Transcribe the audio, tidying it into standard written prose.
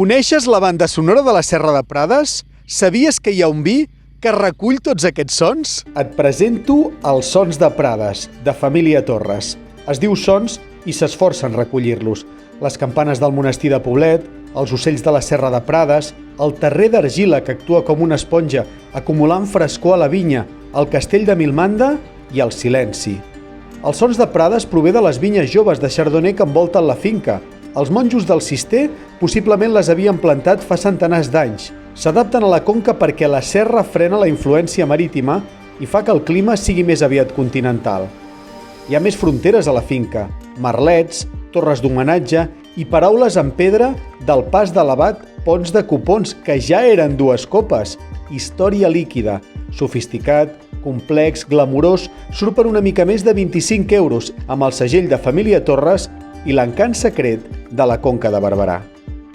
Coneixes la banda sonora de la Serra de Prades? Sabies que hi ha un vi que recull tots aquests sons? Et presento els Sons de Prades, de Família Torres. Es diu Sons i s'esforça en recollir-los. Les campanes del monestir de Poblet, els ocells de la Serra de Prades, el terrer d'argila que actua com una esponja acumulant frescor a la vinya, el castell de Milmanda i el silenci. Els Sons de Prades prové de les vinyes joves de Chardonnay que envolten la finca. Els monjos del Cister possiblement les havien plantat fa centenars d'anys. S'adapten a la conca perquè la serra frena la influència marítima i fa que el clima sigui més aviat continental. Hi ha més fronteres a la finca, merlets, torres d'homenatge i paraules en pedra del pas de l'abat Pons de Copons, que ja eren dues copes. Història líquida, sofisticat, complex, glamurós, surt per una mica més de 25 euros amb el segell de Família Torres i l'encant secret de la Conca de Barberà.